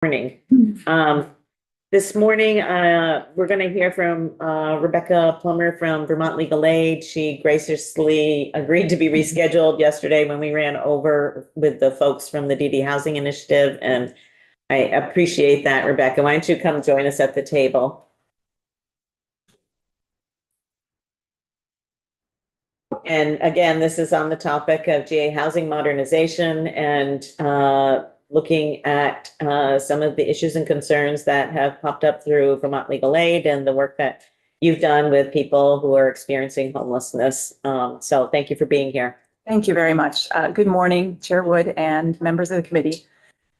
Morning. This morning, we're going to hear from Rebecca Plummer from Vermont Legal Aid. She graciously agreed to be rescheduled yesterday when we ran over with the folks from the DD Housing Initiative, and I appreciate that, Rebecca. Why don't you come join us at the table? And again, this is on the topic of GA housing modernization and looking at some of the issues and concerns that have popped up through Vermont Legal Aid and the work that you've done with people who are experiencing homelessness. So thank you for being here. Thank you very much. Good morning, Chair Wood and members of the committee.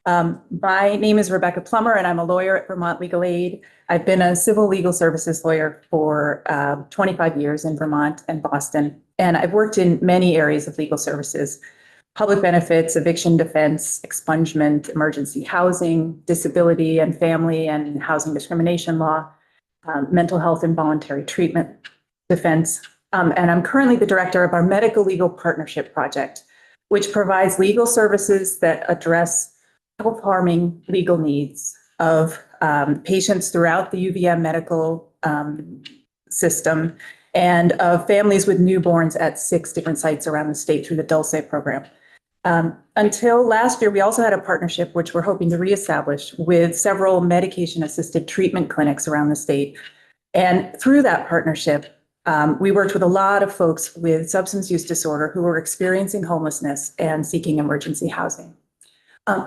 My name is Rebecca Plummer, and I'm a lawyer at Vermont Legal Aid. I've been a civil legal services lawyer for 25 years in Vermont and Boston, and I've worked in many areas of legal services: public benefits, eviction defense, expungement, emergency housing, disability and family and housing discrimination law, mental health and voluntary treatment defense. And I'm currently the director of our Medical Legal Partnership Project, which provides legal services that address health-harming legal needs of patients throughout the UVM medical system and of families with newborns at 6 different sites around the state through the Dulce program. Until last year, we also had a partnership, which we're hoping to reestablish, with several medication-assisted treatment clinics around the state. And through that partnership, we worked with a lot of folks with substance use disorder who were experiencing homelessness and seeking emergency housing.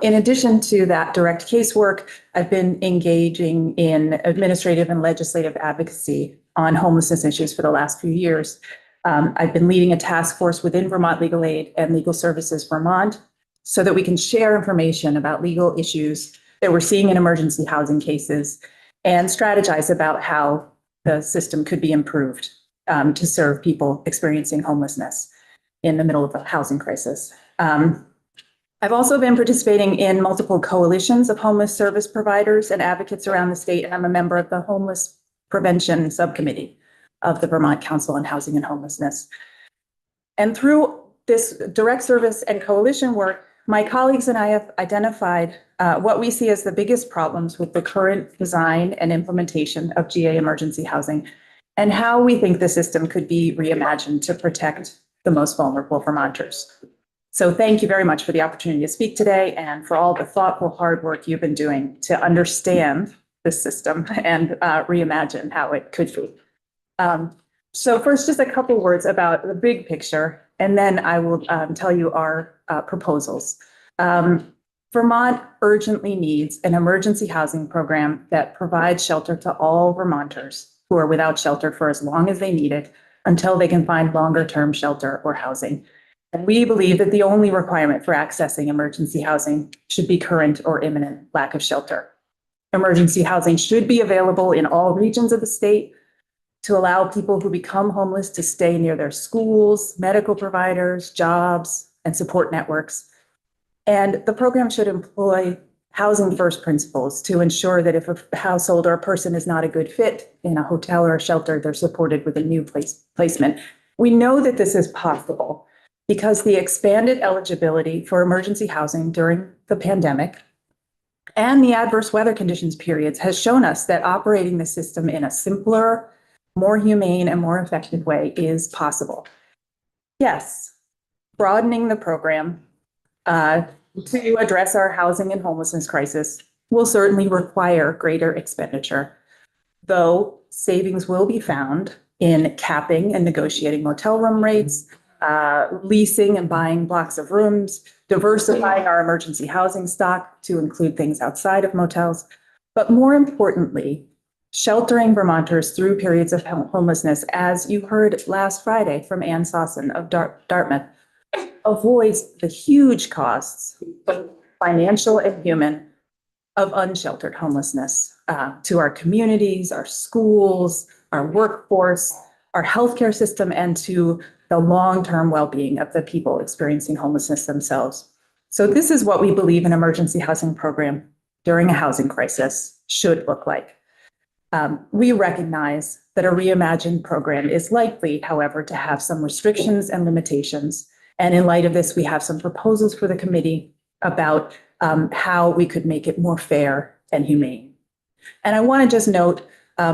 In addition to that direct casework, I've been engaging in administrative and legislative advocacy on homelessness issues for the last few years. I've been leading a task force within Vermont Legal Aid and Legal Services Vermont so that we can share information about legal issues that we're seeing in emergency housing cases and strategize about how the system could be improved to serve people experiencing homelessness in the middle of a housing crisis. I've also been participating in multiple coalitions of homeless service providers and advocates around the state, and I'm a member of the Homeless Prevention Subcommittee of the Vermont Council on Housing and Homelessness. And through this direct service and coalition work, my colleagues and I have identified what we see as the biggest problems with the current design and implementation of GA emergency housing, and how we think the system could be reimagined to protect the most vulnerable Vermonters. So thank you very much for the opportunity to speak today and for all the thoughtful, hard work you've been doing to understand the system and reimagine how it could be. So first, just a couple words about the big picture, and then I will tell you our proposals. Vermont urgently needs an emergency housing program that provides shelter to all Vermonters who are without shelter for as long as they need it until they can find longer-term shelter or housing. And we believe that the only requirement for accessing emergency housing should be current or imminent lack of shelter. Emergency housing should be available in all regions of the state to allow people who become homeless to stay near their schools, medical providers, jobs, and support networks. And the program should employ housing first principles to ensure that if a household or a person is not a good fit in a hotel or a shelter, they're supported with a new placement. We know that this is possible because the expanded eligibility for emergency housing during the pandemic and the adverse weather conditions periods has shown us that operating the system in a simpler, more humane, and more effective way is possible. Yes, broadening the program to address our housing and homelessness crisis will certainly require greater expenditure, though savings will be found in capping and negotiating motel room rates, leasing and buying blocks of rooms, diversifying our emergency housing stock to include things outside of motels, but more importantly, sheltering Vermonters through periods of homelessness, as you heard last Friday from Ann Sossin of Dartmouth, avoids the huge costs, both financial and human, of unsheltered homelessness to our communities, our schools, our workforce, our healthcare system, and to the long-term well-being of the people experiencing homelessness themselves. So this is what we believe an emergency housing program during a housing crisis should look like. We recognize that a reimagined program is likely, however, to have some restrictions and limitations. And in light of this, we have some proposals for the committee about how we could make it more fair and humane. And I want to just note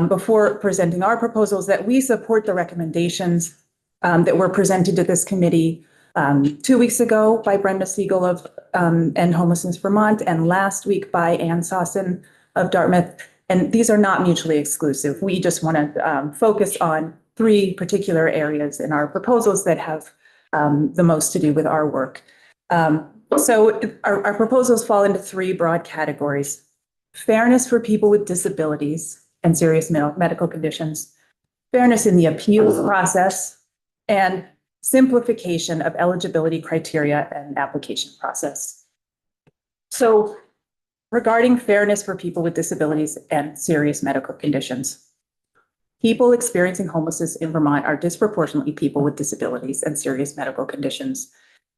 before presenting our proposals that we support the recommendations that were presented to this committee 2 weeks ago by Brenda Siegel of End Homelessness Vermont, and last week by Ann Sossin of Dartmouth. And these are not mutually exclusive. We just want to focus on 3 particular areas in our proposals that have the most to do with our work. So our proposals fall into 3 broad categories: fairness for people with disabilities and serious medical conditions, fairness in the appeals process, and simplification of eligibility criteria and application process. So regarding fairness for people with disabilities and serious medical conditions, people experiencing homelessness in Vermont are disproportionately people with disabilities and serious medical conditions.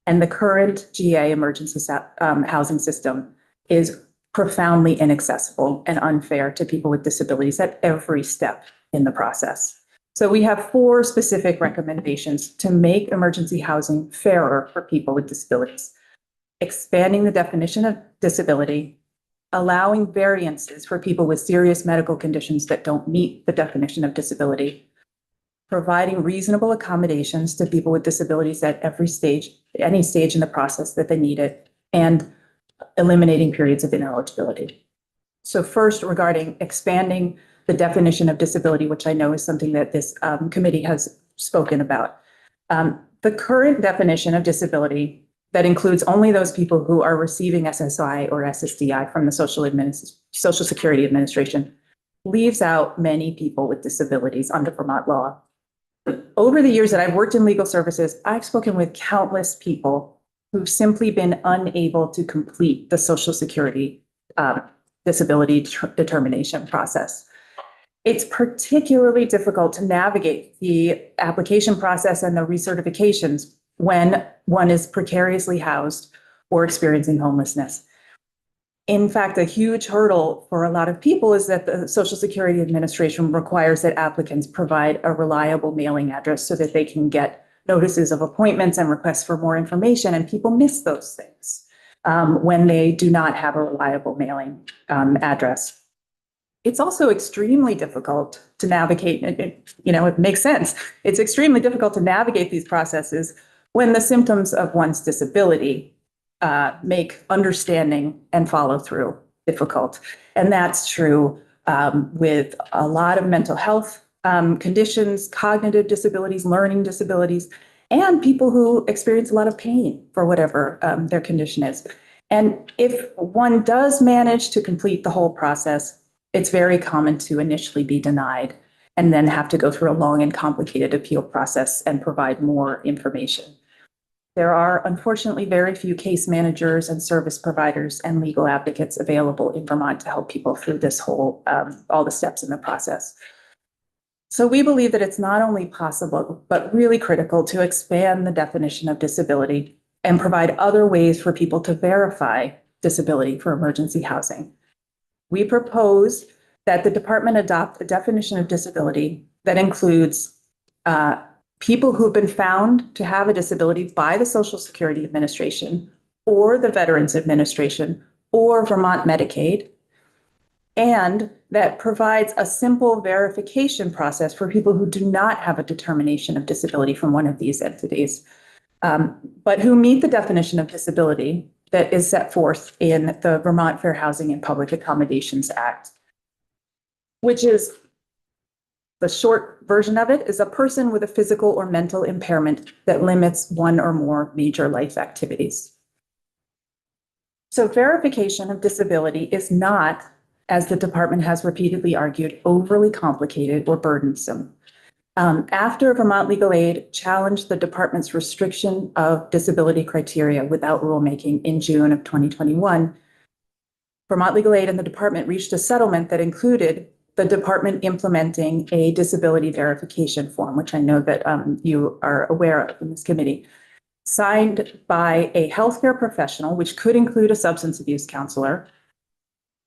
And the current GA emergency housing system is profoundly inaccessible and unfair to people with disabilities at every step in the process. So we have 4 specific recommendations to make emergency housing fairer for people with disabilities: expanding the definition of disability, allowing variances for people with serious medical conditions that don't meet the definition of disability, providing reasonable accommodations to people with disabilities at every stage, any stage in the process that they need it, and eliminating periods of ineligibility. So first, regarding expanding the definition of disability, which I know is something that this committee has spoken about. The current definition of disability that includes only those people who are receiving SSI or SSDI from the Social Security Administration leaves out many people with disabilities under Vermont law. Over the years that I've worked in legal services, I've spoken with countless people who've simply been unable to complete the Social Security disability determination process. It's particularly difficult to navigate the application process and the recertifications when one is precariously housed or experiencing homelessness. In fact, a huge hurdle for a lot of people is that the Social Security Administration requires that applicants provide a reliable mailing address so that they can get notices of appointments and requests for more information, and people miss those things when they do not have a reliable mailing address. It's also extremely difficult to navigate. It makes sense. It's extremely difficult to navigate these processes when the symptoms of one's disability make understanding and follow through difficult. And that's true with a lot of mental health conditions, cognitive disabilities, learning disabilities, and people who experience a lot of pain for whatever their condition is. And if one does manage to complete the whole process, it's very common to initially be denied and then have to go through a long and complicated appeal process and provide more information. There are unfortunately very few case managers and service providers and legal advocates available in Vermont to help people through this whole, all the steps in the process. So we believe that it's not only possible, but really critical to expand the definition of disability and provide other ways for people to verify disability for emergency housing. We propose that the department adopt a definition of disability that includes people who've been found to have a disability by the Social Security Administration or the Veterans Administration or Vermont Medicaid, and that provides a simple verification process for people who do not have a determination of disability from one of these entities, but who meet the definition of disability that is set forth in the Vermont Fair Housing and Public Accommodations Act, which is, the short version of it is a person with a physical or mental impairment that limits one or more major life activities. So verification of disability is not, as the department has repeatedly argued, overly complicated or burdensome. After Vermont Legal Aid challenged the department's restriction of disability criteria without rulemaking in June of 2021, Vermont Legal Aid and the department reached a settlement that included the department implementing a disability verification form, which I know that you are aware of in this committee, signed by a healthcare professional, which could include a substance abuse counselor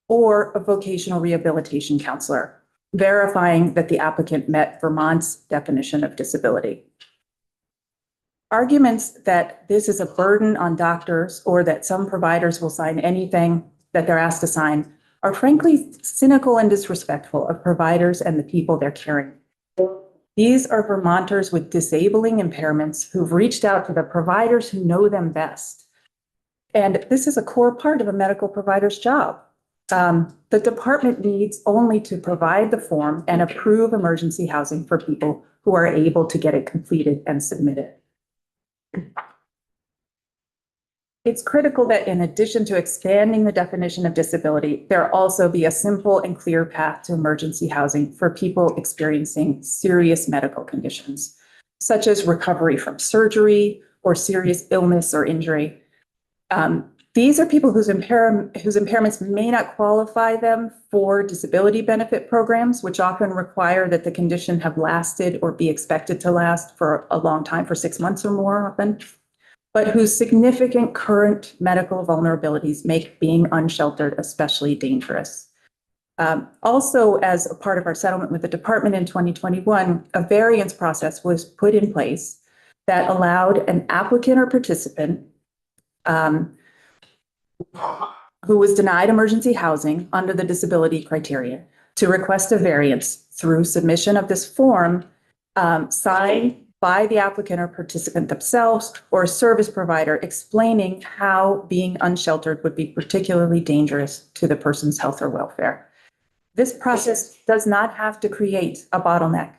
or a vocational rehabilitation counselor, verifying that the applicant met Vermont's definition of disability. Arguments that this is a burden on doctors or that some providers will sign anything that they're asked to sign are frankly cynical and disrespectful of providers and the people they're caring. These are Vermonters with disabling impairments who've reached out to the providers who know them best. And this is a core part of a medical provider's job. The department needs only to provide the form and approve emergency housing for people who are able to get it completed and submitted. It's critical that in addition to expanding the definition of disability, there also be a simple and clear path to emergency housing for people experiencing serious medical conditions, such as recovery from surgery or serious illness or injury. These are people whose impairments may not qualify them for disability benefit programs, which often require that the condition have lasted or be expected to last for a long time, for 6 months or more often, but whose significant current medical vulnerabilities make being unsheltered especially dangerous. Also, as a part of our settlement with the department in 2021, a variance process was put in place that allowed an applicant or participant who was denied emergency housing under the disability criteria to request a variance through submission of this form signed by the applicant or participant themselves or a service provider explaining how being unsheltered would be particularly dangerous to the person's health or welfare. This process does not have to create a bottleneck,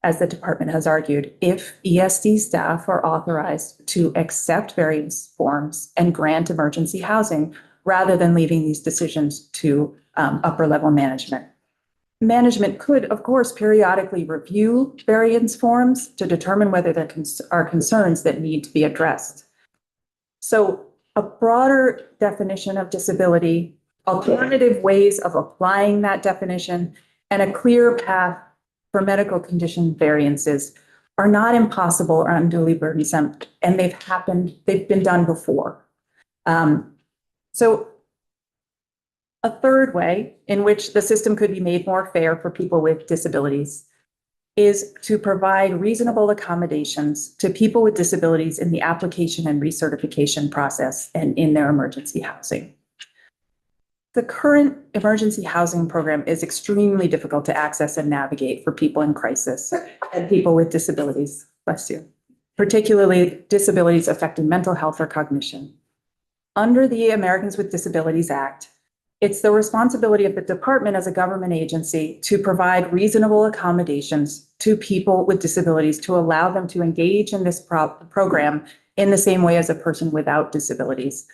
as the department has argued, if ESD staff are authorized to accept variance forms and grant emergency housing rather than leaving these decisions to upper level management. Management could, of course, periodically review variance forms to determine whether there are concerns that need to be addressed. So a broader definition of disability, alternative ways of applying that definition, and a clear path for medical condition variances are not impossible or unduly burdensome, and they've been done before. So a third way in which the system could be made more fair for people with disabilities is to provide reasonable accommodations to people with disabilities in the application and recertification process and in their emergency housing. The current emergency housing program is extremely difficult to access and navigate for people in crisis and people with disabilities, bless you, particularly disabilities affecting mental health or cognition. Under the Americans with Disabilities Act, it's the responsibility of the department as a government agency to provide reasonable accommodations to people with disabilities to allow them to engage in this program in the same way as a person without disabilities.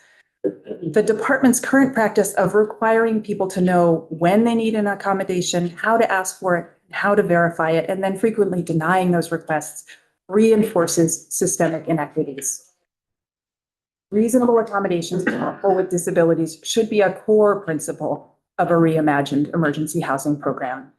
The department's current practice of requiring people to know when they need an accommodation, how to ask for it, how to verify it, and then frequently denying those requests reinforces systemic inequities. Reasonable accommodations for people with disabilities should be a core principle of a reimagined emergency housing program.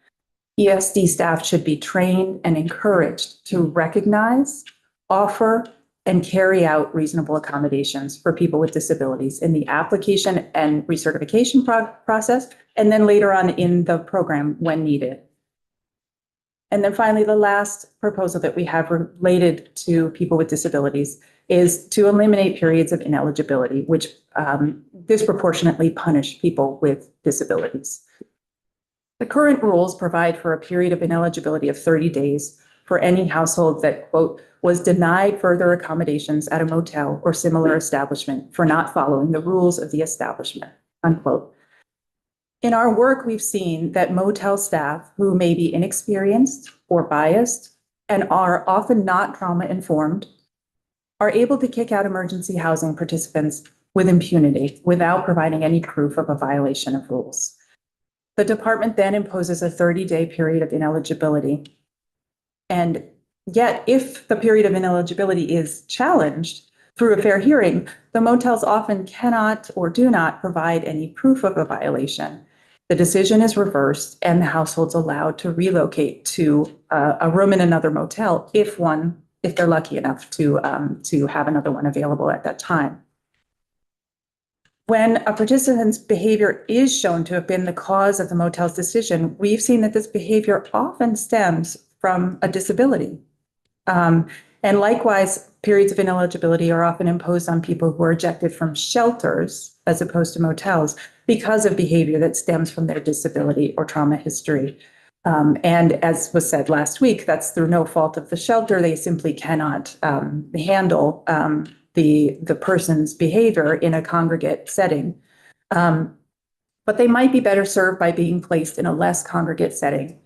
ESD staff should be trained and encouraged to recognize, offer, and carry out reasonable accommodations for people with disabilities in the application and recertification process, and then later on in the program when needed. And then finally, the last proposal that we have related to people with disabilities is to eliminate periods of ineligibility, which disproportionately punish people with disabilities. The current rules provide for a period of ineligibility of 30 days for any household that, quote, was denied further accommodations at a motel or similar establishment for not following the rules of the establishment, unquote. In our work, we've seen that motel staff who may be inexperienced or biased and are often not trauma informed are able to kick out emergency housing participants with impunity without providing any proof of a violation of rules. The department then imposes a 30-day period of ineligibility. And yet, if the period of ineligibility is challenged through a fair hearing, the motels often cannot or do not provide any proof of a violation. The decision is reversed and the household's allowed to relocate to a room in another motel if they're lucky enough to have another one available at that time. When a participant's behavior is shown to have been the cause of the motel's decision, we've seen that this behavior often stems from a disability. And likewise, periods of ineligibility are often imposed on people who are ejected from shelters as opposed to motels because of behavior that stems from their disability or trauma history. And as was said last week, that's through no fault of the shelter. They simply cannot handle the person's behavior in a congregate setting. But they might be better served by being placed in a less congregate setting,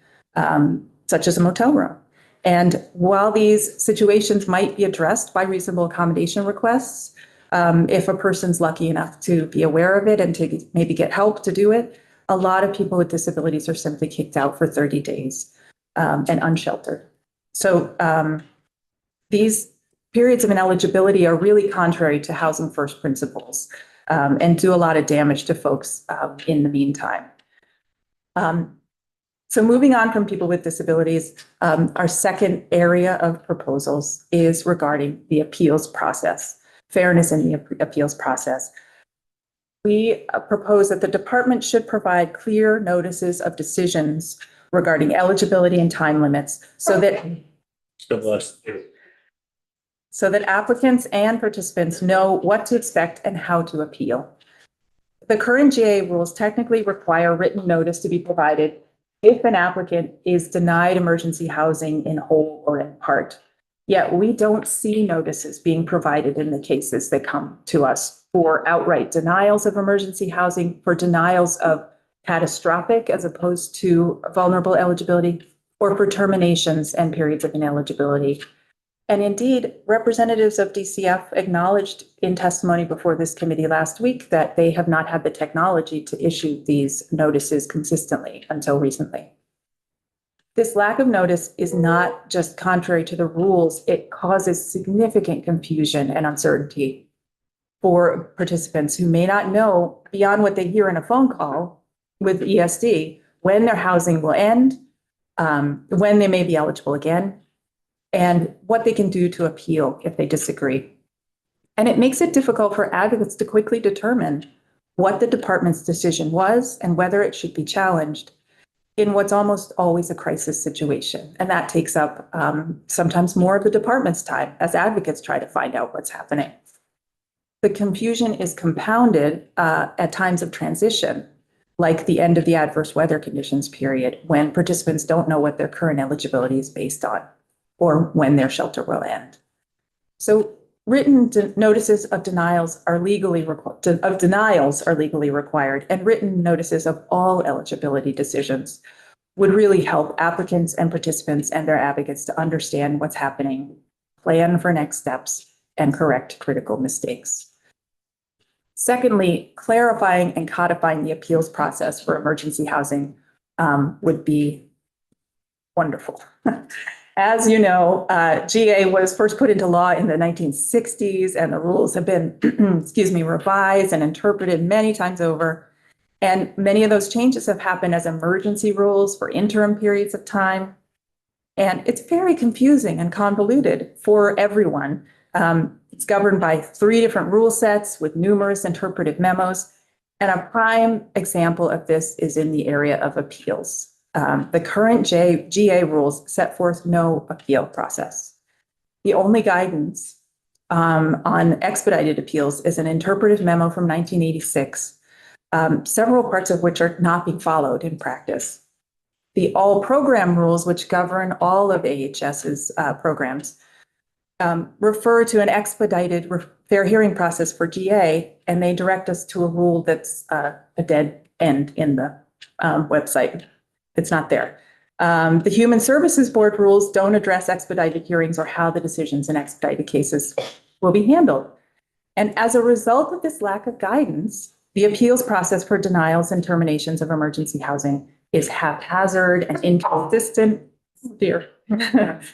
such as a motel room. And while these situations might be addressed by reasonable accommodation requests, if a person's lucky enough to be aware of it and to maybe get help to do it, a lot of people with disabilities are simply kicked out for 30 days and unsheltered. So these periods of ineligibility are really contrary to Housing First principles and do a lot of damage to folks in the meantime. So moving on from people with disabilities, our second area of proposals is regarding the appeals process, fairness in the appeals process. We propose that the department should provide clear notices of decisions regarding eligibility and time limits so that applicants and participants know what to expect and how to appeal. The current GA rules technically require written notice to be provided if an applicant is denied emergency housing in whole or in part. Yet we don't see notices being provided in the cases that come to us for outright denials of emergency housing, for denials of catastrophic as opposed to vulnerable eligibility, or for terminations and periods of ineligibility. And indeed, representatives of DCF acknowledged in testimony before this committee last week that they have not had the technology to issue these notices consistently until recently. This lack of notice is not just contrary to the rules, it causes significant confusion and uncertainty for participants who may not know, beyond what they hear in a phone call with ESD, when their housing will end, when they may be eligible again, and what they can do to appeal if they disagree. And it makes it difficult for advocates to quickly determine what the department's decision was and whether it should be challenged in what's almost always a crisis situation. And that takes up sometimes more of the department's time as advocates try to find out what's happening. The confusion is compounded at times of transition, like the end of the adverse weather conditions period, when participants don't know what their current eligibility is based on, or when their shelter will end. So written notices of denials are legally required, and written notices of all eligibility decisions would really help applicants and participants and their advocates to understand what's happening, plan for next steps, and correct critical mistakes. Secondly, clarifying and codifying the appeals process for emergency housing would be wonderful. As you know, GA was first put into law in the 1960s, and the rules have been, revised and interpreted many times over. And many of those changes have happened as emergency rules for interim periods of time. And it's very confusing and convoluted for everyone. It's governed by 3 different rule sets with numerous interpretive memos. And a prime example of this is in the area of appeals. The current GA rules set forth no appeal process. The only guidance on expedited appeals is an interpretive memo from 1986, several parts of which are not being followed in practice. The all program rules, which govern all of AHS's programs, refer to an expedited fair hearing process for GA, and they direct us to a rule that's a dead end in the website. It's not there. The Human Services Board rules don't address expedited hearings or how the decisions in expedited cases will be handled. And as a result of this lack of guidance, the appeals process for denials and terminations of emergency housing is haphazard and inconsistent. Oh, dear.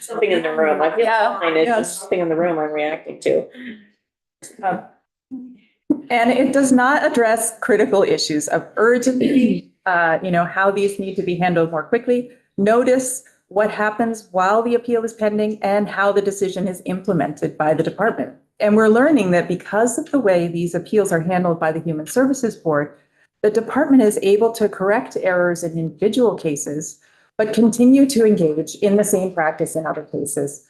Something in the room. I feel fine. It's just something in the room I'm reacting to. And it does not address critical issues of urgency, how these need to be handled more quickly. Notice what happens while the appeal is pending and how the decision is implemented by the department. And we're learning that because of the way these appeals are handled by the Human Services Board, the department is able to correct errors in individual cases, but continue to engage in the same practice in other cases.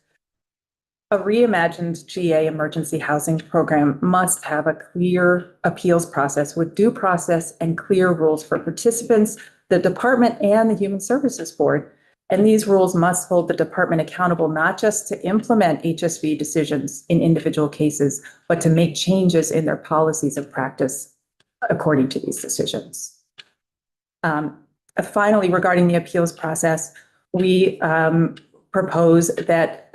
A reimagined GA emergency housing program must have a clear appeals process with due process and clear rules for participants, the department, and the Human Services Board. And these rules must hold the department accountable not just to implement HSV decisions in individual cases, but to make changes in their policies and practice according to these decisions. Finally, regarding the appeals process, we propose that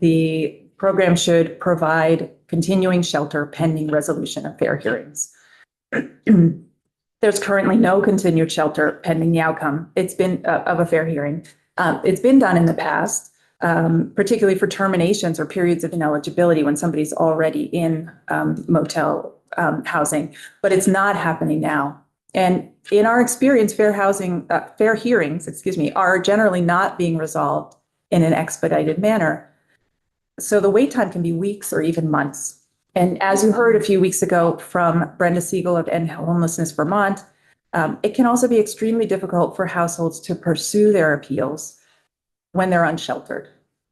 the program should provide continuing shelter pending resolution of fair hearings. There's currently no continued shelter pending the outcome. It's been of a fair hearing. It's been done in the past, particularly for terminations or periods of ineligibility when somebody's already in motel housing, but it's not happening now. And in our experience, fair hearings, are generally not being resolved in an expedited manner. So the wait time can be weeks or even months. And as you heard a few weeks ago from Brenda Siegel of End Homelessness Vermont, it can also be extremely difficult for households to pursue their appeals when they're unsheltered.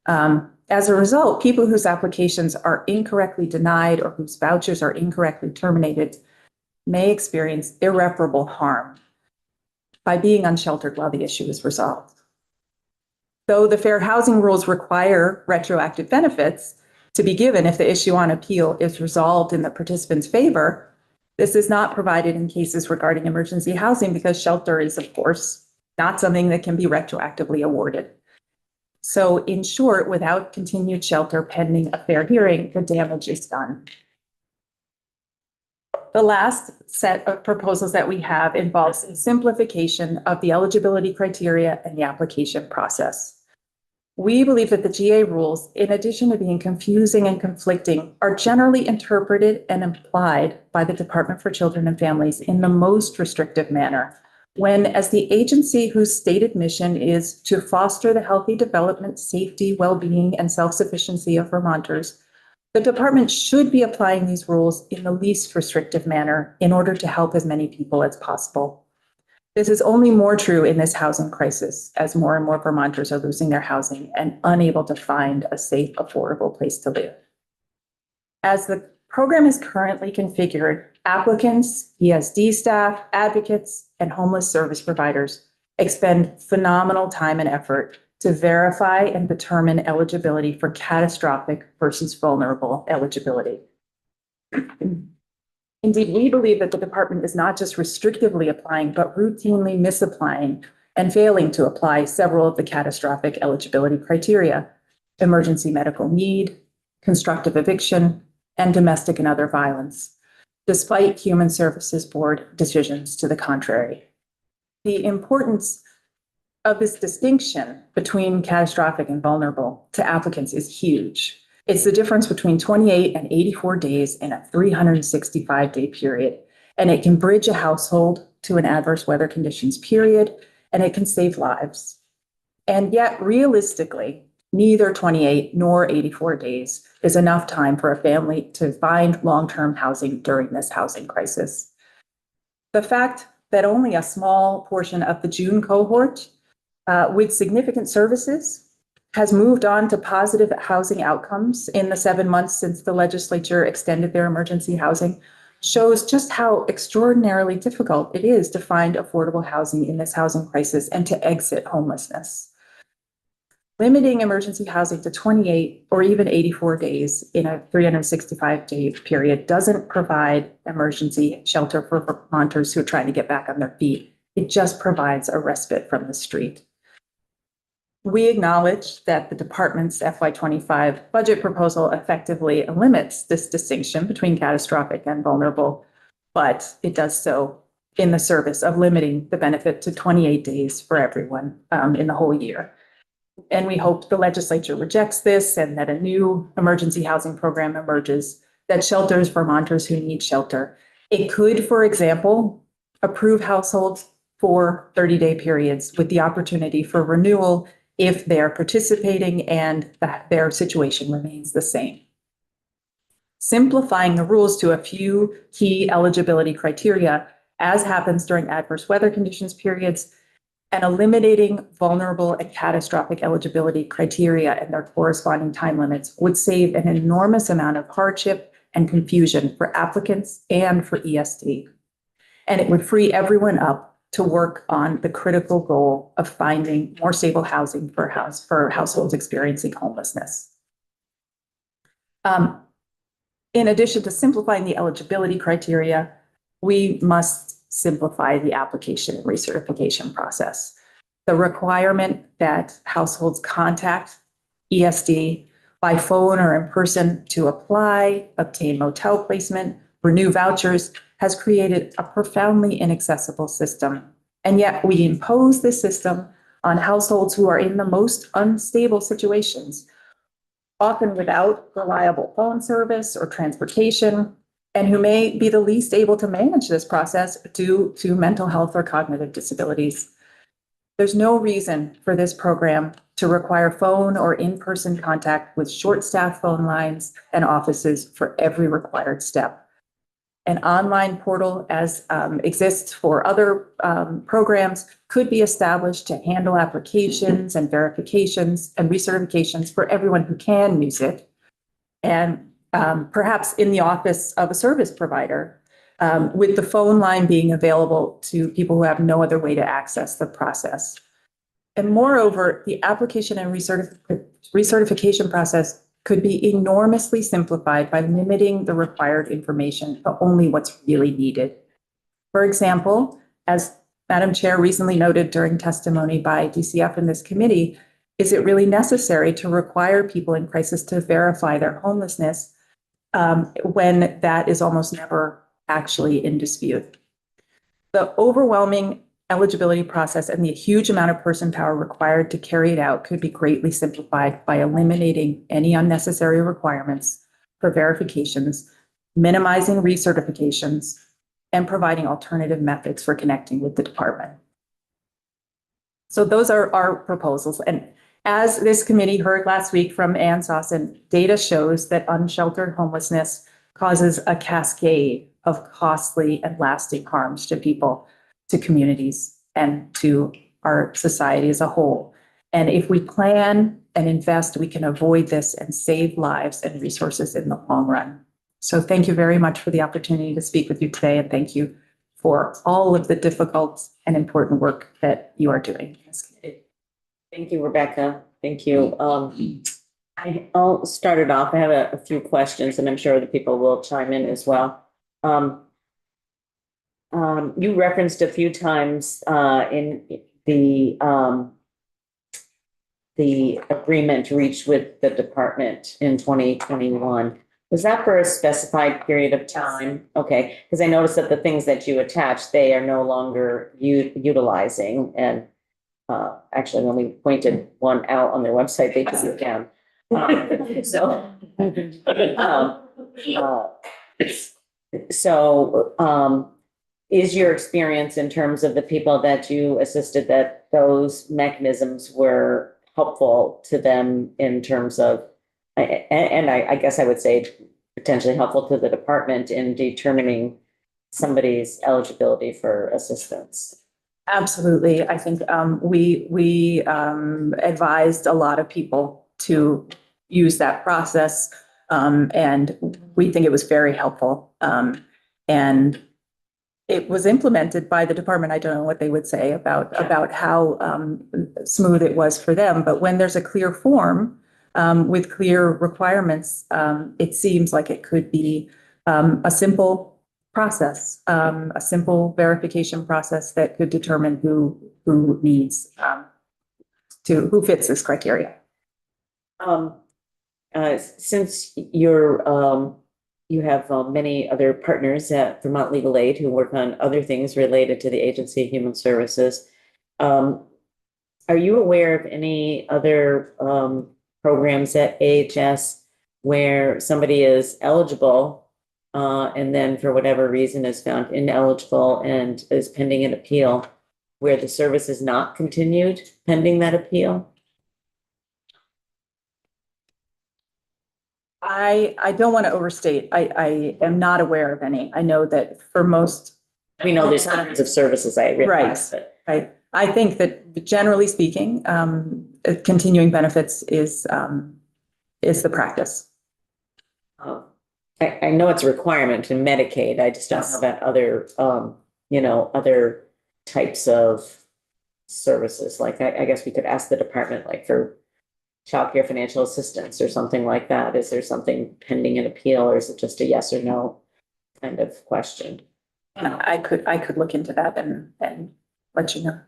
As a result, people whose applications are incorrectly denied or whose vouchers are incorrectly terminated may experience irreparable harm by being unsheltered while the issue is resolved. Though the fair housing rules require retroactive benefits to be given if the issue on appeal is resolved in the participant's favor, this is not provided in cases regarding emergency housing because shelter is, of course, not something that can be retroactively awarded. So in short, without continued shelter pending a fair hearing, the damage is done. The last set of proposals that we have involves a simplification of the eligibility criteria and the application process. We believe that the GA rules, in addition to being confusing and conflicting, are generally interpreted and applied by the Department for Children and Families in the most restrictive manner, when, as the agency whose stated mission is to foster the healthy development, safety, well-being, and self-sufficiency of Vermonters, the department should be applying these rules in the least restrictive manner in order to help as many people as possible. This is only more true in this housing crisis, as more and more Vermonters are losing their housing and unable to find a safe, affordable place to live. As the program is currently configured, applicants, ESD staff, advocates, and homeless service providers expend phenomenal time and effort to verify and determine eligibility for catastrophic versus vulnerable eligibility. Indeed, we believe that the department is not just restrictively applying, but routinely misapplying and failing to apply several of the catastrophic eligibility criteria: emergency medical need, constructive eviction, and domestic and other violence, despite Human Services Board decisions to the contrary. The importance of this distinction between catastrophic and vulnerable to applicants is huge. It's the difference between 28 and 84 days in a 365-day period, and it can bridge a household to an adverse weather conditions period, and it can save lives. And yet, realistically, neither 28 nor 84 days is enough time for a family to find long-term housing during this housing crisis. The fact that only a small portion of the June cohort with significant services has moved on to positive housing outcomes in the 7 months since the legislature extended their emergency housing shows just how extraordinarily difficult it is to find affordable housing in this housing crisis and to exit homelessness. Limiting emergency housing to 28 or even 84 days in a 365-day period doesn't provide emergency shelter for Vermonters who are trying to get back on their feet. It just provides a respite from the street. We acknowledge that the department's FY25 budget proposal effectively limits this distinction between catastrophic and vulnerable, but it does so in the service of limiting the benefit to 28 days for everyone in the whole year. And we hope the legislature rejects this and that a new emergency housing program emerges that shelters Vermonters who need shelter. It could, for example, approve households for 30-day periods with the opportunity for renewal if they're participating and their situation remains the same. Simplifying the rules to a few key eligibility criteria, as happens during adverse weather conditions periods, and eliminating vulnerable and catastrophic eligibility criteria and their corresponding time limits would save an enormous amount of hardship and confusion for applicants and for ESD. And it would free everyone up to work on the critical goal of finding more stable housing for households experiencing homelessness. In addition to simplifying the eligibility criteria, we must simplify the application and recertification process. The requirement that households contact ESD by phone or in person to apply, obtain motel placement, renew vouchers has created a profoundly inaccessible system. And yet we impose this system on households who are in the most unstable situations, often without reliable phone service or transportation, and who may be the least able to manage this process due to mental health or cognitive disabilities. There's no reason for this program to require phone or in-person contact with short-staffed phone lines and offices for every required step. An online portal, as exists for other programs, could be established to handle applications and verifications and recertifications for everyone who can use it. And perhaps in the office of a service provider, with the phone line being available to people who have no other way to access the process. And moreover, the application and recertification process could be enormously simplified by limiting the required information to only what's really needed. For example, as Madam Chair recently noted during testimony by DCF in this committee, is it really necessary to require people in crisis to verify their homelessness when that is almost never actually in dispute? The overwhelming eligibility process and the huge amount of person power required to carry it out could be greatly simplified by eliminating any unnecessary requirements for verifications, minimizing recertifications, and providing alternative methods for connecting with the department. So those are our proposals. And as this committee heard last week from Ann Sossin, data shows that unsheltered homelessness causes a cascade of costly and lasting harms to people, to communities, and to our society as a whole. And if we plan and invest, we can avoid this and save lives and resources in the long run. So thank you very much for the opportunity to speak with you today, and thank you for all of the difficult and important work that you are doing in this committee. Thank you, Rebecca. Thank you. I'll start it off. I have a few questions, and I'm sure the people will chime in as well. You referenced a few times in the agreement reached with the department in 2021. Was that for a specified period of time? Okay, because I noticed that the things that you attached, they are no longer utilizing. And actually, when we pointed one out on their website, they took it down. Is your experience in terms of the people that you assisted, that those mechanisms were helpful to them in terms of, and I guess I would say potentially helpful to the department in determining somebody's eligibility for assistance? Absolutely. I think we advised a lot of people to use that process, and we think it was very helpful. And it was implemented by the department. I don't know what they would say about how smooth it was for them. But when there's a clear form with clear requirements, it seems like it could be a simple process, a simple verification process that could determine who needs who fits this criteria. Since you have many other partners at Vermont Legal Aid who work on other things related to the Agency of Human Services, are you aware of any other programs at AHS where somebody is eligible and then for whatever reason is found ineligible and is pending an appeal, where the service is not continued pending that appeal? I don't want to overstate. I am not aware of any. I know that for most. We know there's hundreds of services, I realize, Right. I think that generally speaking, continuing benefits is the practice. I know it's a requirement in Medicaid. I just don't know about other, other types of services. Like, I guess we could ask the department, like for childcare financial assistance or something like that. Is there something pending an appeal, or is it just a yes or no kind of question? I could look into that and let you know.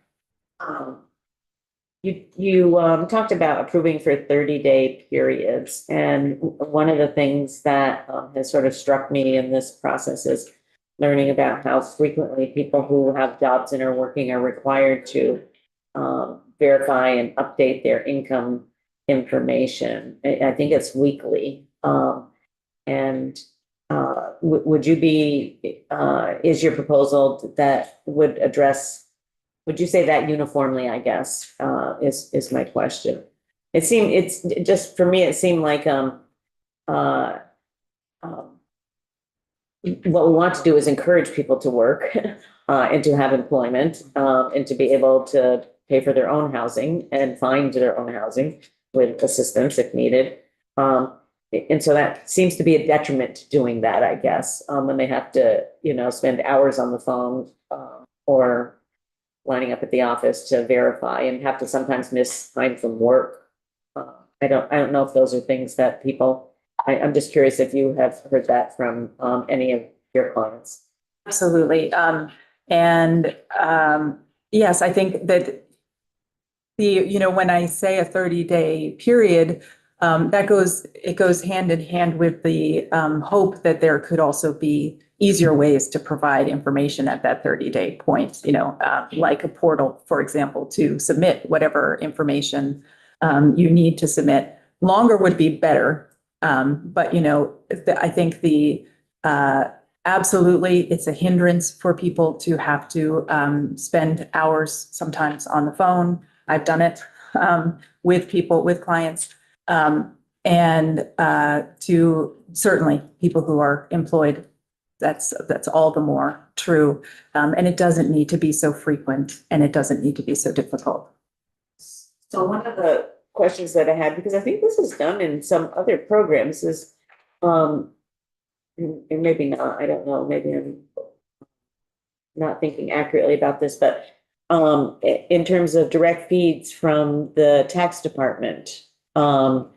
You talked about approving for 30-day periods, and one of the things that has sort of struck me in this process is learning about how frequently people who have jobs and are working are required to verify and update their income information. I think it's weekly. And would you be, is your proposal that would address, would you say that uniformly, I guess, is my question. It's just, for me, it seemed like what we want to do is encourage people to work and to have employment and to be able to pay for their own housing and find their own housing with assistance if needed. And so that seems to be a detriment to doing that, I guess, when they have to, spend hours on the phone or lining up at the office to verify and have to sometimes miss time from work. I don't know if those are things that I'm just curious if you have heard that from any of your clients. Absolutely. Yes, I think that when I say a 30-day period, it goes hand in hand with the hope that there could also be easier ways to provide information at that 30-day point, like a portal, for example, to submit whatever information you need to submit. Longer would be better. But, I think absolutely, it's a hindrance for people to have to spend hours sometimes on the phone. I've done it with clients. And to certainly people who are employed, that's all the more true. And it doesn't need to be so frequent, and it doesn't need to be so difficult. So one of the questions that I had, because I think this is done in some other programs, is and maybe not, I don't know, maybe I'm not thinking accurately about this, but in terms of direct feeds from the tax department, so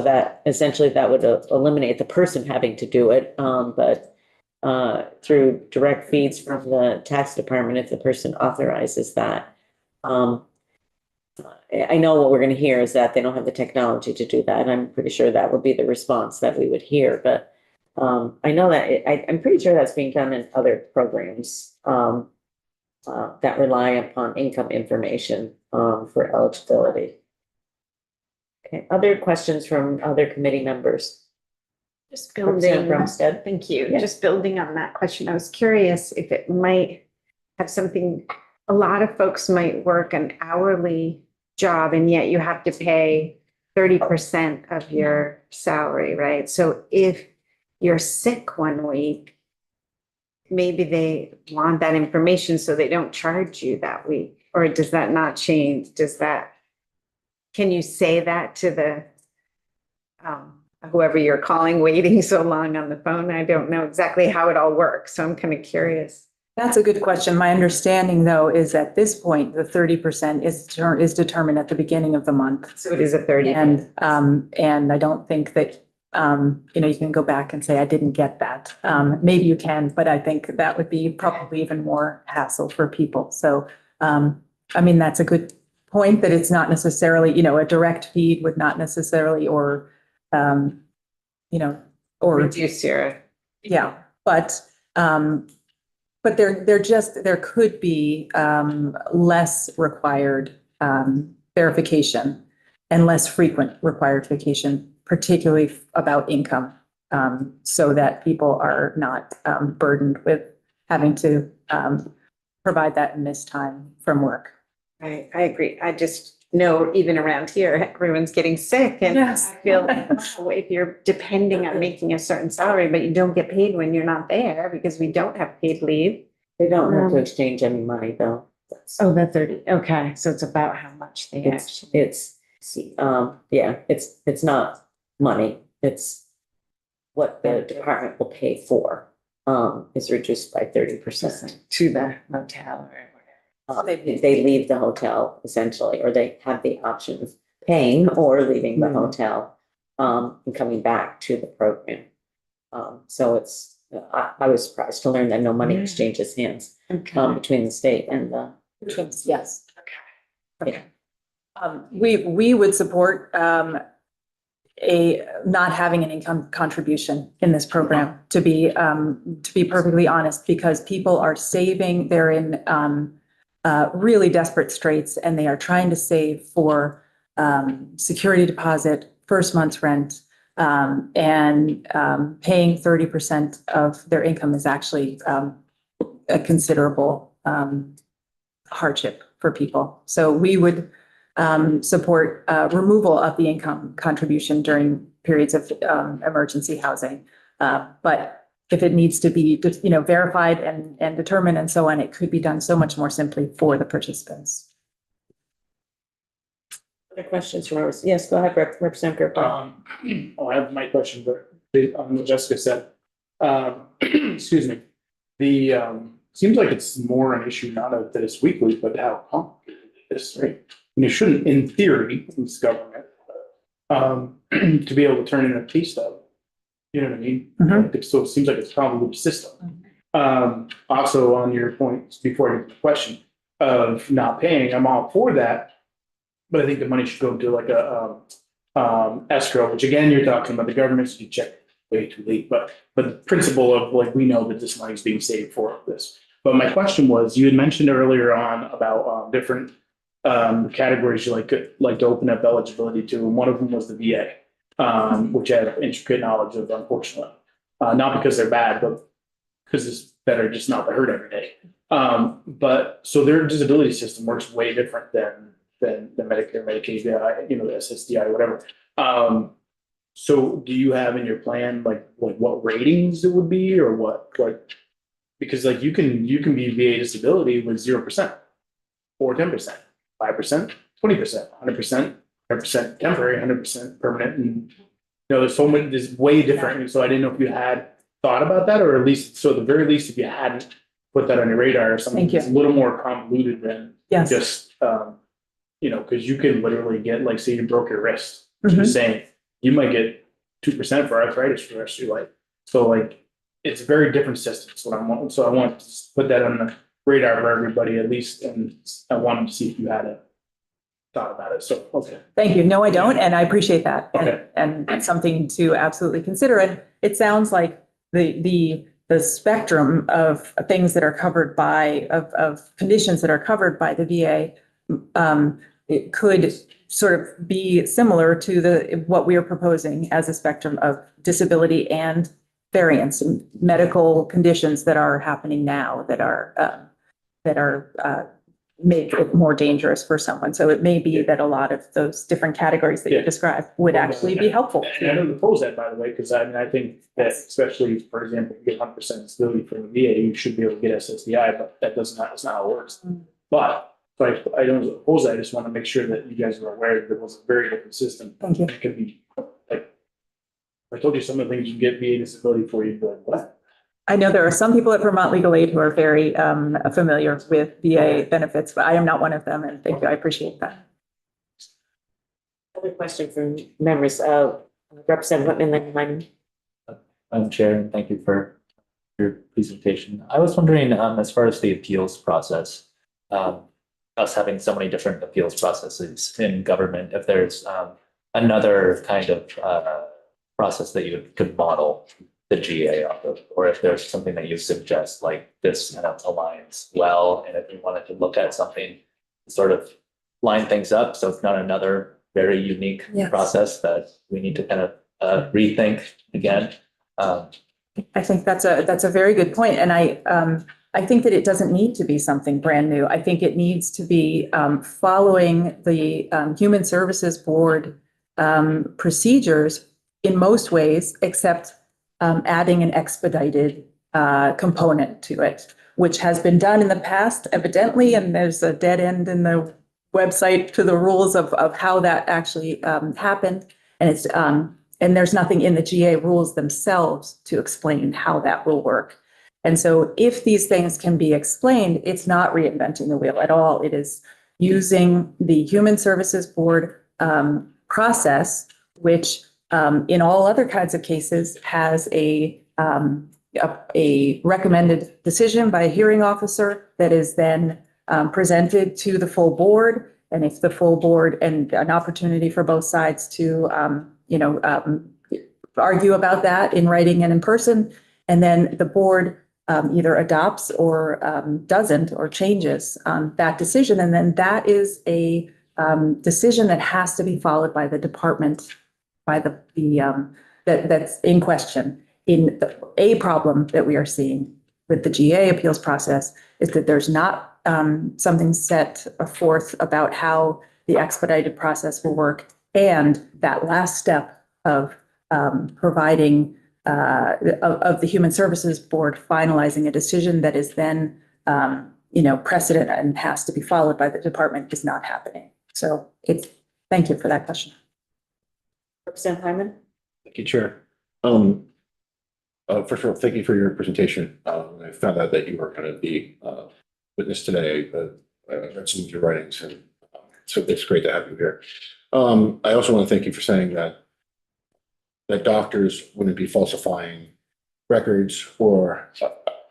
that essentially that would eliminate the person having to do it, but through direct feeds from the tax department, if the person authorizes that. I know what we're going to hear is that they don't have the technology to do that. And I'm pretty sure that would be the response that we would hear. But I know that I'm pretty sure that's being done in other programs that rely upon income information for eligibility. Okay, other questions from other committee members? Just building, Brumstead. thank you. Yeah. Just building on that question, I was curious if it might have something, a lot of folks might work an hourly job and yet you have to pay 30% of your salary, right? So if you're sick one week, maybe they want that information so they don't charge you that week, or does that not change? Can you say that to the whoever you're calling waiting so long on the phone? I don't know exactly how it all works, so I'm kind of curious. That's a good question. My understanding, though, is at this point, the 30% is determined at the beginning of the month. So it is a 30. And I don't think that, you can go back and say, I didn't get that. Maybe you can, but I think that would be probably even more hassle for people. So, that's a good point, that it's not necessarily, a direct feed would not necessarily, or reduce your. Yeah, but there could be less required verification and less frequent required verification, particularly about income, so that people are not burdened with having to provide that in this time from work. I agree. I just know even around here, everyone's getting sick, and Yes. I feel like if you're depending on making a certain salary, but you don't get paid when you're not there because we don't have paid leave. They don't have to exchange any money, though. Oh, the 30, okay, so it's about how much they It's, actually. it's, yeah, it's not money, it's what the department will pay for, is reduced by 30%. To the motel or They leave the hotel essentially, or they have the option of paying or leaving the Hmm. hotel, and coming back to the program. So it's, I was surprised to learn that no money Yeah. exchanges hands, whatever. between the state and the, Yes. yeah. We would support not having an income contribution in this program, to be perfectly honest, because people are saving, they're in really desperate straits, and they are trying to save for security deposit, first month's rent, and paying 30% of their income is actually a considerable hardship for people. So we would support removal of the income contribution during periods of emergency housing. But if it needs to be, verified and determined and so on, it could be done so much more simply for the participants. Other questions from ours? Yes, go ahead, Representative Gerber. I have my question, but on what Jessica said, excuse me. Seems like it's more an issue, not that it's weekly, but how complicated it is, right? And you shouldn't, in theory, in this government, to be able to turn in a pay stub. You know what I mean? Mhm. So it seems like it's probably a system. Also on your point, before I get to the question of not paying, I'm all for that. But I think the money should go into like a escrow, which again, you're talking about the government, so you check way too late, but the principle of like, we know that this money is being saved for this. But my question was, you had mentioned earlier on about different categories you like to open up eligibility to, and one of them was the VA, which I have intricate knowledge of, unfortunately. Not because they're bad, but because it's better just not to hurt every day. But so their disability system works way different than the Medicare, Medicaid, the SSDI, whatever. So do you have in your plan like what ratings it would be, or what because like you can be VA disability with 0% or 10%, 5%, 20%, 100%, 100% temporary, 100% permanent, and there's so many, there's way different. And so I didn't know if you had thought about that, or at least, so at the very least, if you hadn't put that on your radar or something Thank you. that's a little more convoluted than Yes. just because you can literally get, like, say you broke your wrist, Mhm. just saying, you might get 2% for arthritis for the rest of your life. So like, it's a very different system. So I want to put that on the radar for everybody at least, and I wanted to see if you had a thought about it. So, okay. Thank you. No, I don't, and I appreciate that. Okay. And it's something to absolutely consider. And it sounds like the spectrum of things that are covered by, of conditions that are covered by the VA, it could sort of be similar to what we are proposing as a spectrum of disability and variance and medical conditions that are happening now that are make it more dangerous for someone. So it may be that a lot of those different categories that you Yeah. described would actually be helpful. And I don't oppose that, by the way, because I think that especially, for example, if you get 100% disability from the VA, you should be able to get SSDI, but that's not how it works. Mm. But so I don't oppose that. I just want to make sure that you guys are aware that it was a very different system. Thank you. It could be like, I told you some of the things you get VA disability for, you'd be like, what? I know there are some people at Vermont Legal Aid who are very familiar with VA benefits, but I am not one of them. And thank you. I appreciate that. Other question from members, Representative Whitman, then Hyman. Madam Chair, and thank you for your presentation. I was wondering, as far as the appeals process, us having so many different appeals processes in government, if there's another kind of process that you could model the GA off of, or if there's something that you suggest, like this kind of aligns well, and if you wanted to look at something to sort of line things up, so it's not another very unique Yes. process that we need to kind of rethink again. I think that's a very good point. And I think that it doesn't need to be something brand new. I think it needs to be following the Human Services Board procedures in most ways, except adding an expedited component to it. which has been done in the past evidently, and there's a dead end in the website to the rules of how that actually happened. And it's and there's nothing in the GA rules themselves to explain how that will work. And so if these things can be explained, it's not reinventing the wheel at all. It is using the Human Services Board process, which in all other kinds of cases has a recommended decision by a hearing officer that is then presented to the full board. And if the full board, and an opportunity for both sides to, argue about that in writing and in person. And then the board either adopts or doesn't or changes that decision. And then that is a decision that has to be followed by the department, by that's in question. A problem that we are seeing with the GA appeals process is that there's not something set forth about how the expedited process will work. And that last step of providing of the Human Services Board finalizing a decision that is then, precedent and has to be followed by the department is not happening. So thank you for that question. Representative Hyman? Thank you, Chair. First of all, thank you for your presentation. I found out that you were going to be witness today, but I read some of your writings, and so it's great to have you here. I also want to thank you for saying that doctors wouldn't be falsifying records, or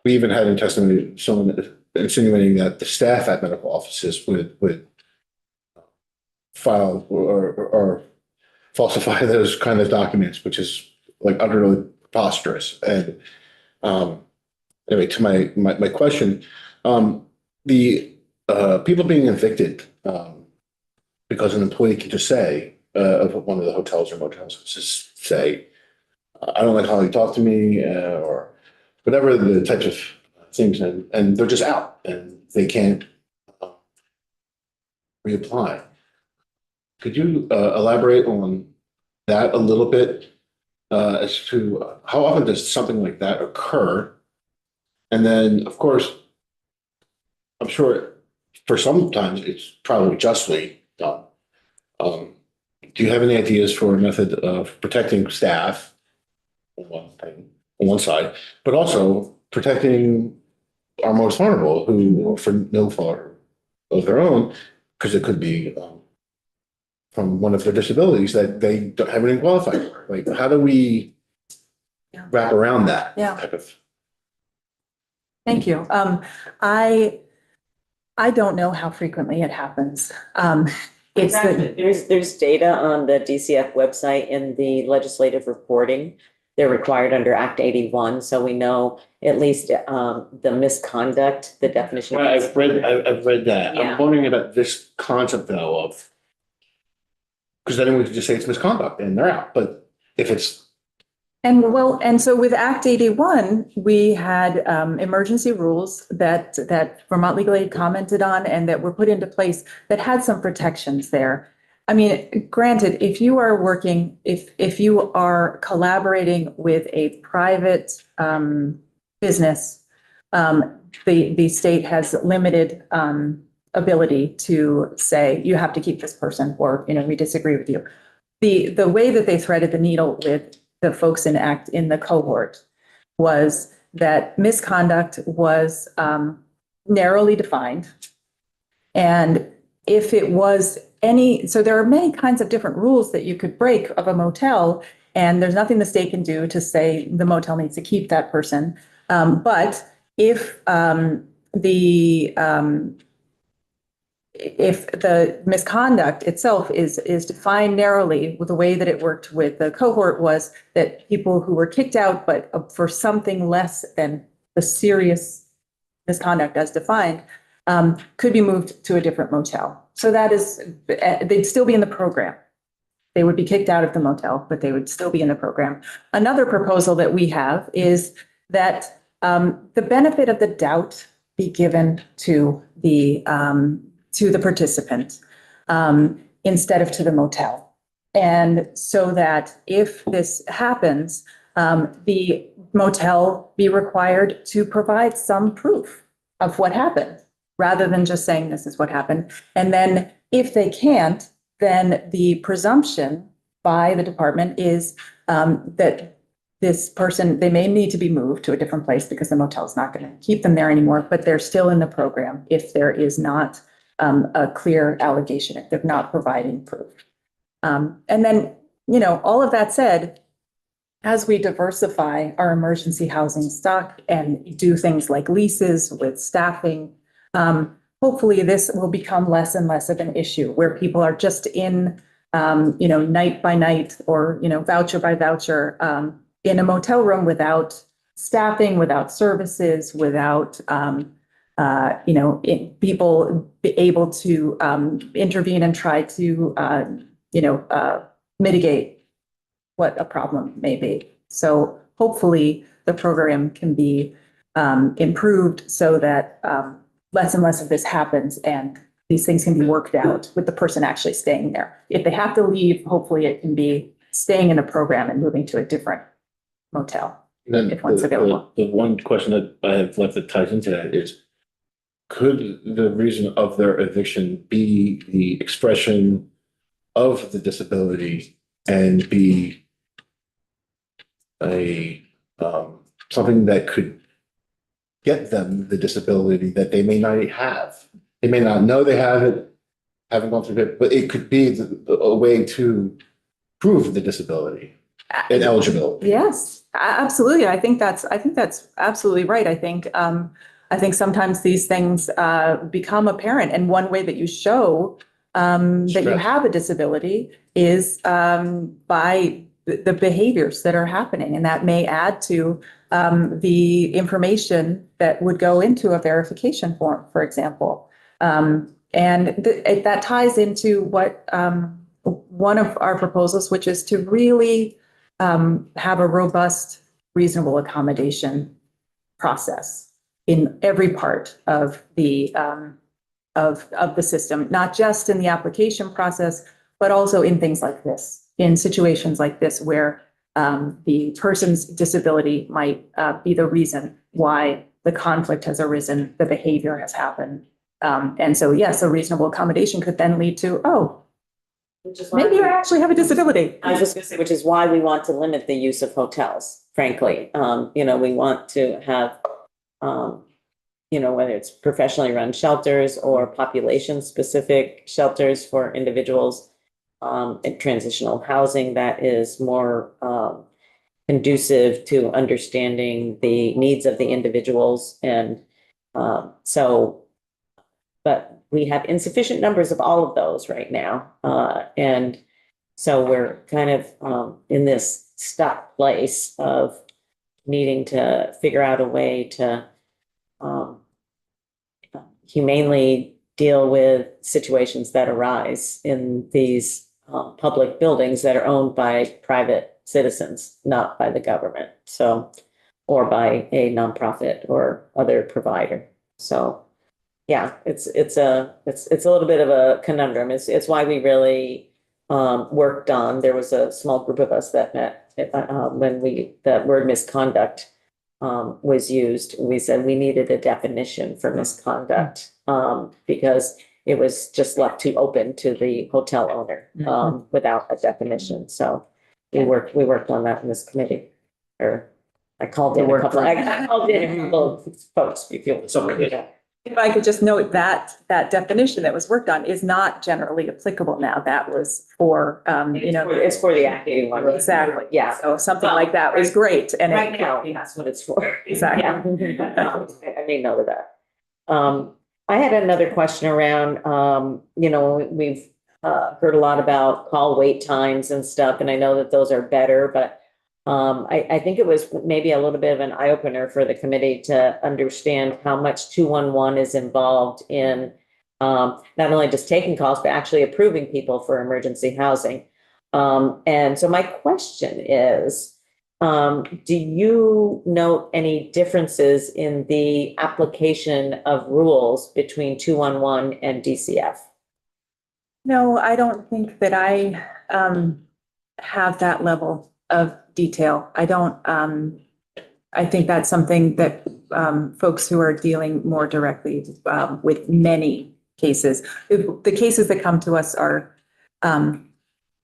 we even had in testimony someone insinuating that the staff at medical offices would file or falsify those kind of documents, which is like utterly preposterous. And anyway, to my question, the people being evicted because an employee can just say of one of the hotels or motels, just say, I don't like how you talk to me, or whatever the types of things, and they're just out and they can't reapply. Could you elaborate on that a little bit as to how often does something like that occur? And then, of course, I'm sure for sometimes it's probably justly done. Do you have any ideas for a method of protecting staff on one side, but also protecting our most vulnerable, who, for no fault of their own, because it could be from one of their disabilities that they don't have anything qualified for? Like, how do we wrap around that type of? Thank you. I don't know how frequently it happens. There's data on the DCF website in the legislative reporting. They're required under Act 81, so we know at least the misconduct, the definition. Well, I've read that. Yeah. I'm wondering about this concept though of, because then we could just say it's misconduct and they're out. But if it's And so with Act 81, we had emergency rules that Vermont Legal Aid commented on and that were put into place that had some protections there. I mean, granted, if you are working, if you are collaborating with a private business, the state has limited ability to say you have to keep this person, or we disagree with you. The way that they threaded the needle with the folks in the cohort was that misconduct was narrowly defined. And if it was so there are many kinds of different rules that you could break of a motel, and there's nothing the state can do to say the motel needs to keep that person. But if the misconduct itself is defined narrowly, with the way that it worked with the cohort was that people who were kicked out, but for something less than the serious misconduct as defined, could be moved to a different motel. So that is, they'd still be in the program. They would be kicked out of the motel, but they would still be in the program. Another proposal that we have is that the benefit of the doubt be given to the participant instead of to the motel. And so that if this happens, the motel be required to provide some proof of what happened, rather than just saying this is what happened. And then if they can't, then the presumption by the department is that this person, they may need to be moved to a different place because the motel is not going to keep them there anymore, but they're still in the program if there is not a clear allegation, if they're not providing proof. And then, all of that said, as we diversify our emergency housing stock and do things like leases with staffing, hopefully this will become less and less of an issue where people are just in, night by night or, voucher by voucher, in a motel room without staffing, without services, without, people be able to intervene and try to, mitigate what a problem may be. So hopefully the program can be improved so that less and less of this happens and these things can be worked out with the person actually staying there. If they have to leave, hopefully it can be staying in a program and moving to a different motel. And then If one's available. The one question that I have left that ties into that is, could the reason of their eviction be the expression of the disability and be a something that could get them the disability that they may not have? They may not know they have it, haven't gone through it, but it could be a way to prove the disability and eligibility. Yes, absolutely. I think that's absolutely right. I think sometimes these things become apparent, and one way that you show that you Stress. have a disability is by the behaviors that are happening, and that may add to the information that would go into a verification form, for example. That ties into what one of our proposals, which is to really have a robust, reasonable accommodation process in every part of the system, not just in the application process, but also in things like this, in situations like this where the person's disability might be the reason why the conflict has arisen, the behavior has happened. And so, yes, a reasonable accommodation could then lead to, maybe you actually have a disability. I was just gonna say, which is why we want to limit the use of hotels, frankly. We want to have, whether it's professionally run shelters or population-specific shelters for individuals, and transitional housing that is more conducive to understanding the needs of the individuals. And but we have insufficient numbers of all of those right now. And so we're kind of in this stuck place of needing to figure out a way to humanely deal with situations that arise in these public buildings that are owned by private citizens, not by the government. So, or by a nonprofit or other provider. So, yeah, it's a little bit of a conundrum. It's why we really worked on. There was a small group of us that met when the word misconduct was used. We said we needed a definition for misconduct because it was just left too open to the hotel owner without a definition. So we worked on that in this committee. Or I called in a couple of folks. If you want. If I could just note that definition that was worked on is not generally applicable now. That was for, It's for the acting one. Exactly. Yeah. So something like that was great. And Right now, that's what it's for. Exactly. Yeah. I made note of that. I had another question around, we've heard a lot about call wait times and stuff, and I know that those are better, but I think it was maybe a little bit of an eye opener for the committee to understand how much 211 is involved in not only just taking calls, but actually approving people for emergency housing. And so my question is, do you note any differences in the application of rules between 211 and DCF? No, I don't think that I have that level of detail. I don't, I think that's something that folks who are dealing more directly with many cases. The cases that come to us are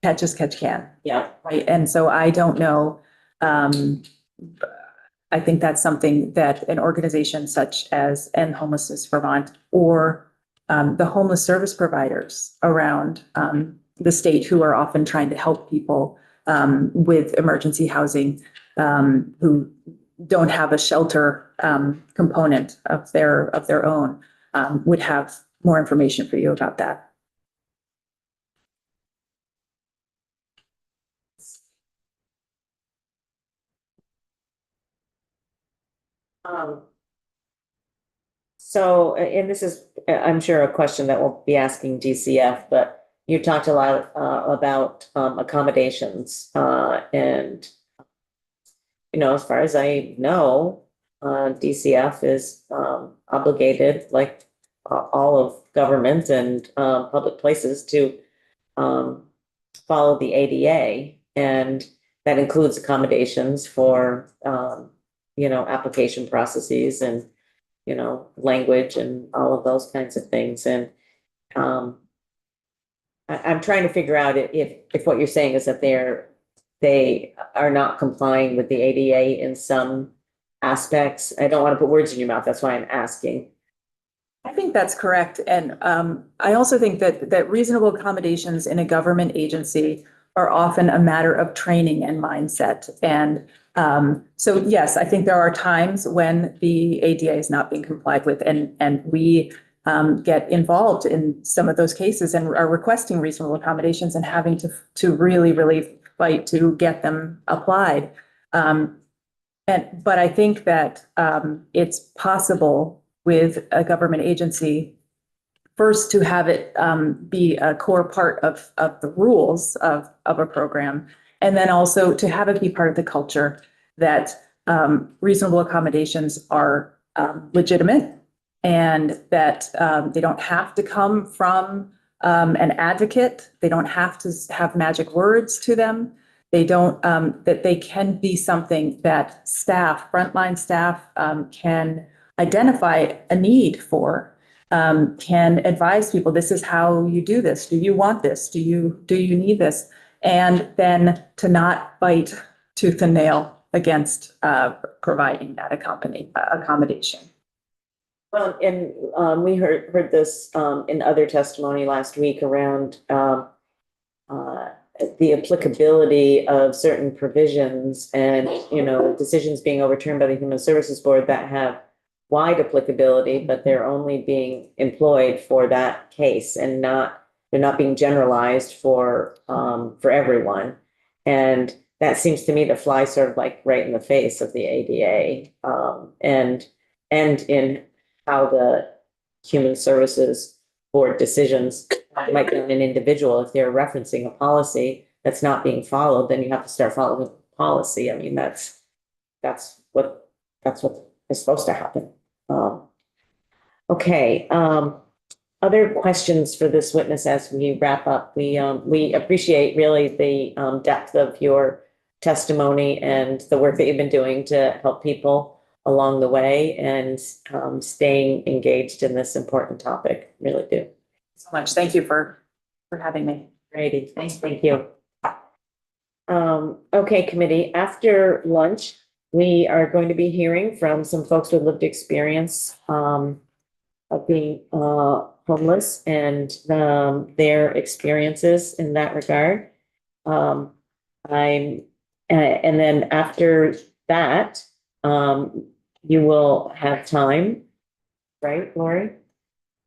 catch as catch can, Yeah, right? And so I don't know. I think that's something that an organization such as End Homelessness Vermont or the homeless service providers around the state who are often trying to help people with emergency housing who don't have a shelter component of their own would have more information for you about that. um. So, and this is, I'm sure a question that we'll be asking DCF, but you talked a lot about accommodations and as far as I know, DCF is obligated, like all of government and public places, to follow the ADA, and that includes accommodations for application processes and language and all of those kinds of things. And I'm trying to figure out if what you're saying is that they are not complying with the ADA in some aspects. I don't want to put words in your mouth. That's why I'm asking. I think that's correct. And I also think that reasonable accommodations in a government agency are often a matter of training and mindset. And so, yes, I think there are times when the ADA is not being complied with, and we get involved in some of those cases and are requesting reasonable accommodations and having to really fight to get them applied. But I think that it's possible with a government agency first to have it be a core part of the rules of a program, and then also to have it be part of the culture that reasonable accommodations are legitimate, and that they don't have to come from an advocate. They don't have to have magic words to them. They don't, that they can be something that staff, frontline staff, can identify a need for, can advise people, this is how you do this. Do you want this? Do you need this? And then to not bite tooth and nail against providing that accommodation. Well, and we heard this in other testimony last week around the applicability of certain provisions and, decisions being overturned by the Human Services Board that have wide applicability, but they're only being employed for that case and they're not being generalized for everyone. And that seems to me to fly sort of like right in the face of the ADA, and in how the Human Services Board decisions might be on an individual. If they're referencing a policy that's not being followed, then you have to start following the policy. I mean, that's what is supposed to happen. Okay. Other questions for this witness as we wrap up? We appreciate really the depth of your testimony and the work that you've been doing to help people along the way, and staying engaged in this important topic. Really do. So much. Thank you for having me. Grady, thank you. Okay, committee, after lunch, we are going to be hearing from some folks with lived experience of being homeless and their experiences in that regard. And then after that, you will have time, right, Lori?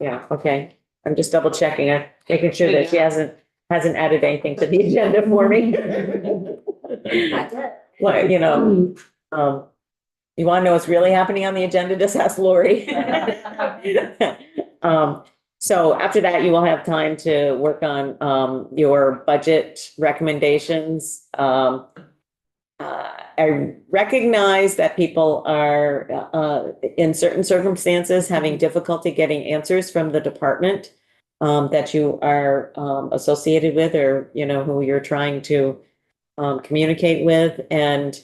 Yeah, okay. I'm just double checking, making sure that she hasn't added anything to the agenda for me. Well, you want to know what's really happening on the agenda? Just ask Lori. So after that, you will have time to work on your budget recommendations. I recognize that people are in certain circumstances having difficulty getting answers from the department that you are associated with, or who you're trying to communicate with, and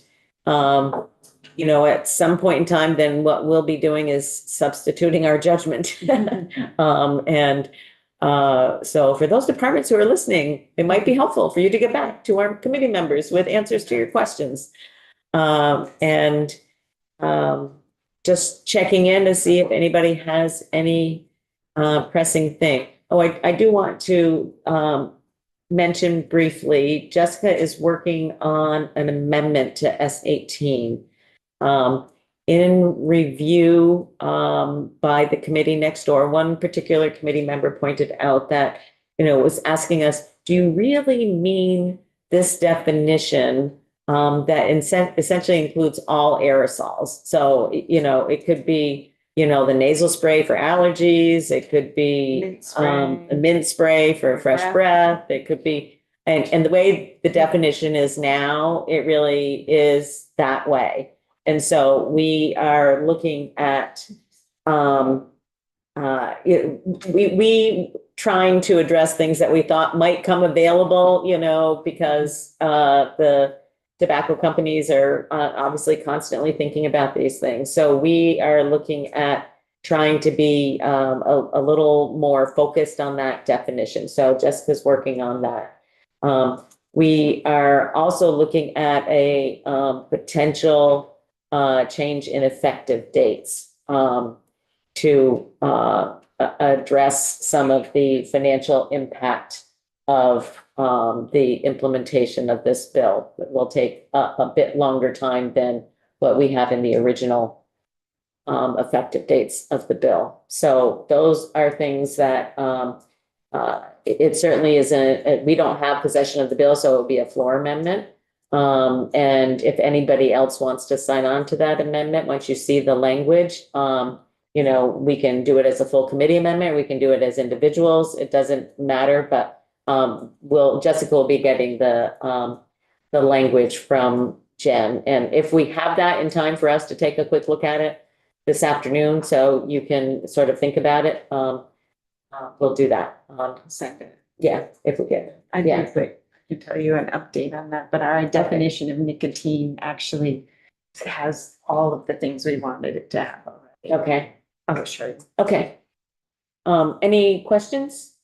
you know, at some point in time, then what we'll be doing is substituting our judgment. And so for those departments who are listening, it might be helpful for you to get back to our committee members with answers to your questions. And just checking in to see if anybody has any pressing thing. Oh, I do want to mention briefly, Jessica is working on an amendment to S18. In review by the committee next door, one particular committee member pointed out that, you know, was asking us, do you really mean this definition that essentially includes all aerosols? So, you know, it could be, you know, the nasal spray for allergies, it could be Mint spray. a mint spray for fresh breath. breath, it could be, and the way the definition is now, it really is that way. And so we are looking at, we trying to address things that we thought might come available, you know, because the tobacco companies are obviously constantly thinking about these things. So we are looking at trying to be a little more focused on that definition. So Jessica's working on that. We are also looking at a potential change in effective dates to address some of the financial impact of the implementation of this bill. It will take a bit longer time than what we have in the original effective dates of the bill. So those are things that it certainly isn't, we don't have possession of the bill, so it will be a floor amendment. And if anybody else wants to sign on to that amendment, once you see the language, you know, we can do it as a full committee amendment, we can do it as individuals, it doesn't matter, but Jessica will be getting the language from Jen. And if we have that in time for us to take a quick look at it this afternoon, so you can sort of think about it, we'll do that. Second. Yeah, if we get it. I Yeah. do, but I can tell you an update on that, but our definition of nicotine actually has all of the things we wanted it to have already. Okay, I'll show you. okay. Any questions?